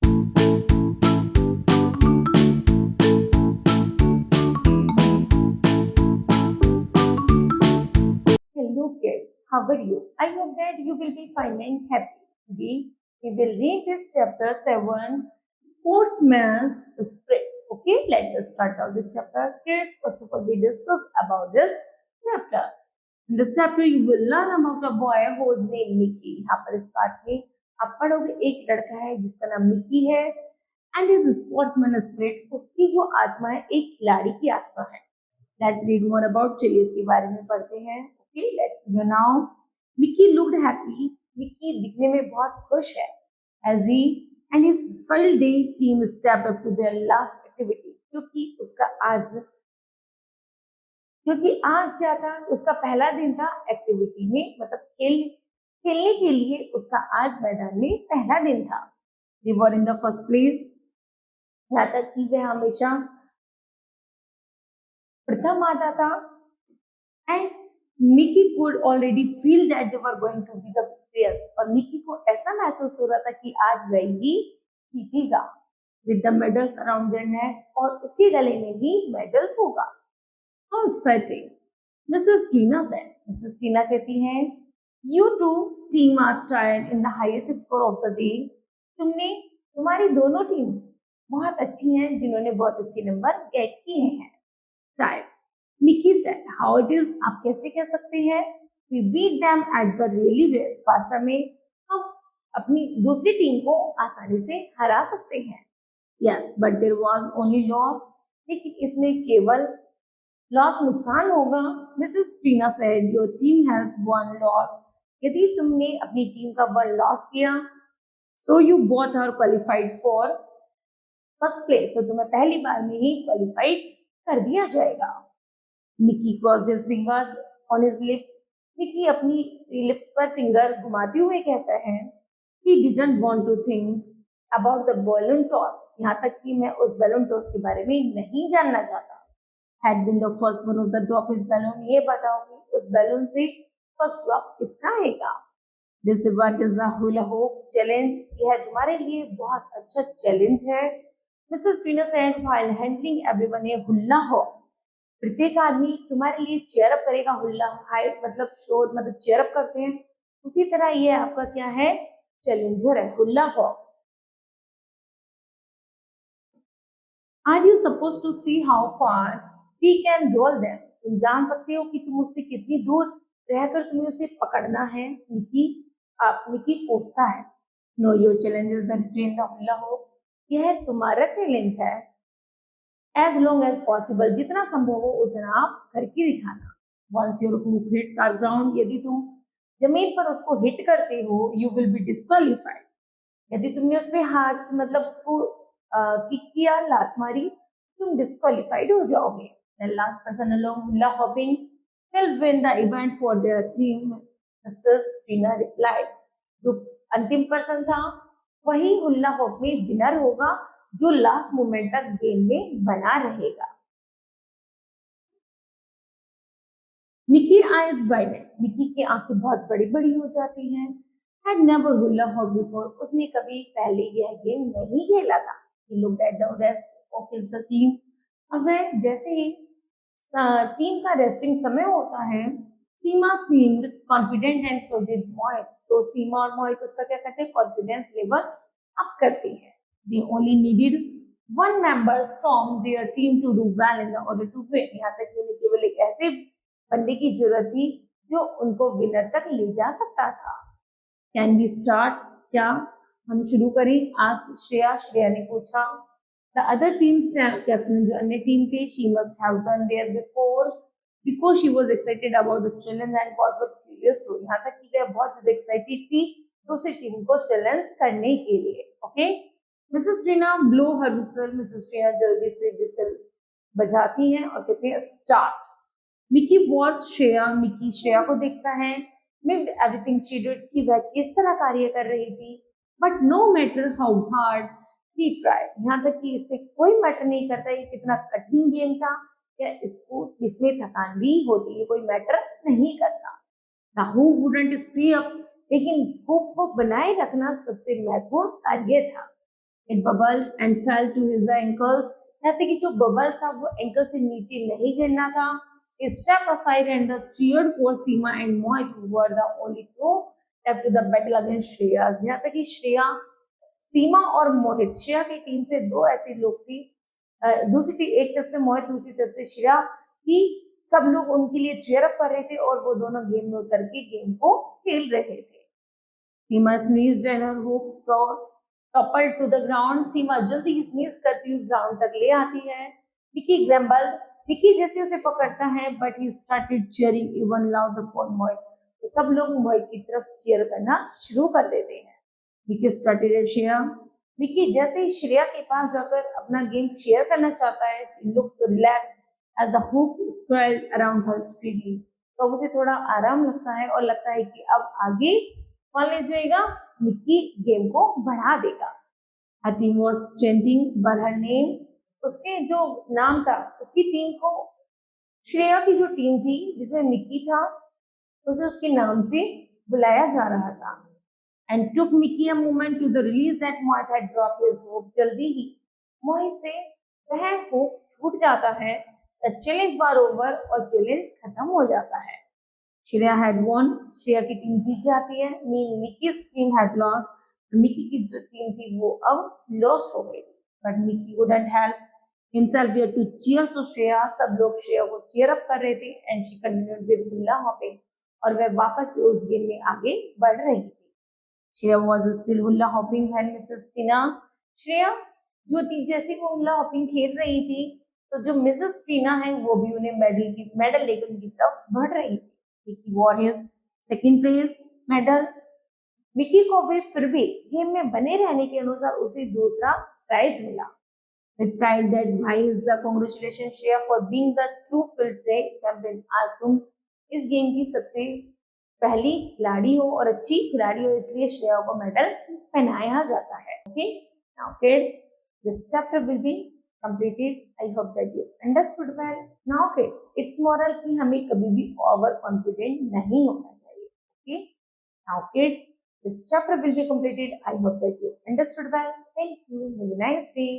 Hello kids, how are you? I hope that you will be fine and happy. Today we will read this chapter 7, Sportsman's Spirit. Okay, let us start out this chapter. Kids, first of all we discuss about this chapter. In this chapter you will learn about a boy whose name Mickey. यहाँ पर इस पाठ में आप पढ़ोगे एक लड़का है जिसका नाम मिकी है एंड इज स्पोर्ट्समैन स्पिरिट, उसकी जो आत्मा है एक खिलाड़ी की आत्मा है. लेट्स रीड मोर अबाउट, चलिए इसके बारे में पढ़ते हैं. Okay, let's begin now. Mickey looked happy. Mickey दिखने में बहुत खुश है. As he and his field day team stepped up to their last activity. क्योंकि आज क्या था, उसका पहला दिन था एक्टिविटी में, मतलब खेलने के लिए उसका आज मैदान में पहला दिन था. They were in the first place. यहाँ तक कि वह हमेशा प्रथम आता था. And Mickey could already feel that they were going to be the victorious. और मिकी को ऐसा महसूस हो रहा था कि आज वह ही जीतेगा. With the medals around their neck, और उसके गले में ही मेडल्स होगा. How exciting, Mrs Tina said. Mrs Tina कहती हैं, you two team are tired in the highest score of the day. तुम्हारी दोनों टीम बहुत अच्छी हैं जिन्होंने बहुत अच्छे नंबर गेट किए हैं. Type. Mickey said, how it is, आप कैसे कह सकते हैं. We beat them at the really race. वास्तव में हम अपनी दूसरी टीम को आसानी से हरा सकते हैं. Yes, but there was only loss. लेकिन इसमें केवल लॉस, नुकसान होगा. Mrs Tina said, your team has one loss. यदि तुमने अपनी टीम का वन लॉस किया, so you both are qualified for first place, तो तुम्हें पहली बार में ही क्वालिफाइड कर दिया जाएगा. Mickey crossed his fingers on his lips. Mickey अपनी लिप्स पर फिंगर घुमाते हुए कहता है, he didn't want to think about the balloon toss. यहाँ तक कि मैं उस बैलून टॉस के बारे में नहीं जानना चाहता. Had been the first one of the drop his balloon. ये बताओ कि उस बैलून से फर्स्ट ड्रॉप किसका आएगा. This event is the hula hoop challenge. यह तुम्हारे लिए बहुत अच्छा चैलेंज है. Mrs. Trina said while handling everyone a hula hoop. प्रत्येक आदमी तुम्हारे लिए चेयर अप करेगा. हुल्ला हाई मतलब शोर, मतलब चेयर अप करते हैं. उसी तरह ये आपका क्या है, चैलेंजर है, hula hop. Are you suppose to see how far we can roll them. तुम जान सकते हो कि तुम उससे कितनी दूर रहकर तुम्हें उसे पकड़ना है. मिकी पूछता है. No, your challenge is the train the hula hop. यह तुम्हारा चैलेंज है. एज लॉन्ग एज पॉसिबल, जितना संभव हो उतना आप करके दिखाना. Once your hoop hits are ground, यदि तुम जमीन पर उसको हिट करते हो, यू विल बी डिस्क्वालिफाइड. यदि तुमने उस पर हाथ मतलब उसको किक किया, लात मारी, तुम डिस्क्वालिफाइड हो जाओगे. The last person along hula hopping will win the event for their team. Mrs. Tina replied. जो अंतिम पर्सन था वही हुल्ला हॉप में विनर होगा, जो लास्ट मोमेंट तक गेम में बना रहेगा. Mickey eyes वाइडेड. मिकी की आंखें बहुत बड़ी बड़ी हो जाती हैं. Had never hula hop before. उसने कभी पहले यह गेम नहीं खेला था. He looked at the rest of his team. अब वह जैसे ही टीम का रेस्टिंग समय होता है, सीमा seemed confident and so did मोहित. तो सीमा और मोहित उसका क्या करते हैं, कॉन्फिडेंस लेवल अप करते हैं. They only needed one member from their team to do well in order to win. यहाँ तक कि उन्हें केवल एक ऐसे बंदे की जरूरत थी जो उनको विनर तक ले जा सकता था. Can we start? क्या हम शुरू करें? asked श्रेया. श्रेया ने पूछा. The other team's captain, जो अन्य टीम थे, she must have done there before because she was excited about the challenge and was curious to. यहाँ तक कि वह बहुत ज्यादा एक्साइटेड थी दूसरी टीम को चैलेंज करने के लिए. ओके, मिसेस ट्रीना ब्लो हर विसल. मिसेस ट्रीना जल्दी से विसल बजाती हैं और कहते हैं start. Mickey watch Shreya. Mickey Shreya को देखता है. मिड एवरीथिंग शी डिड, कि वह किस तरह कार्य कर रही थी. But no matter how hard he tried. यहाँ तक कि इससे कोई मैटर नहीं करता ये कितना कठिन गेम था या इसमें थकान भी होती है, कोई मैटर नहीं करता. The hoop wouldn't stay up. लेकिन हुप को बनाए रखना सबसे महत्वपूर्ण कार्य था. It bubbled and fell to his ankles. यहाँ तक कि जो बबल्स था वो एंकल से नीचे नहीं गिरना था. He stepped aside and cheered for Seema and Mohit, who were the only two left to the battle against Shreya. यहाँ तक कि श्रेया, सीमा और मोहित, श्रेया की टीम से दो ऐसे लोग थी, दूसरी टीम एक तरफ से मोहित, दूसरी तरफ से श्रेया, कि सब लोग उनके लिए चीयर अप कर रहे थे और वो दोनों गेम में उतर के गेम को खेल रहे थे. Seema sneezed and her hook toppled to the ground. Seema जल्दी स्नीज करती हुई ग्राउंड तक ले आती है. विकी ग्रैम्बल, विकी जैसे उसे पकड़ता है, but he started cheering even louder for Mohit. तो सब लोग मोहित की तरफ चीयर करना शुरू कर देते हैं. Vicky started at Shreya. Vicky जैसे ही श्रेया के पास जाकर अपना गेम शेयर करना चाहता है, she looks so relaxed as the hoop swirled around her steadily. तो उसे थोड़ा आराम लगता है और लगता है कि अब आगे कौन ले जाएगा, विकी गेम को बढ़ा देगा. Her team was chanting by her name. उसके जो नाम था, उसकी टीम को, श्रेया की जो टीम थी जिसमें मिकी था, उसे उसके नाम से बुलाया जा रहा था. And took Mickey a moment to the release that Mohit had dropped his hope. जल्दी ही मोहित से वह होप छूट जाता है. The challenge was over और चैलेंज खत्म हो जाता है. Shreya had won. श्रेया की टीम जीत जाती है. Mean Mickey's team had lost. Mickey की जो टीम थी वो अब लॉस्ट हो गई. But Mickey wouldn't help himself here to cheer so Shreya. सब लोग श्रेया को चीयर अप कर रहे थे. And she continued with hula hopping. और वह वापस से उस गेम में आगे बढ़ रही थी. Shreya was still hula hopping when Mrs. Tina. Shreya जो थी जैसे वो hula hopping खेल रही थी, तो जो मिसेस टीना है वो भी उन्हें मेडल लेकर उनकी तरफ बढ़ रही थी. Vicky wore his second place medal. Vicky को भी फिर भी गेम में बने रहने के अनुसार उसे दूसरा प्राइज मिला. With pride that vies the congratulations Shreya for being the true field day champion. आज तुम इस गेम की सबसे पहली खिलाड़ी हो और अच्छी खिलाड़ी हो, इसलिए श्रेया को मेडल पहनाया जाता है. Okay, now kids, this chapter will be completed. I hope that you understood well. Now kids, it's moral कि हमें कभी भी ओवर कॉन्फिडेंट नहीं होना चाहिए. Okay, now kids, this chapter will be completed. I hope that you understood well. Thank you. Have a nice day.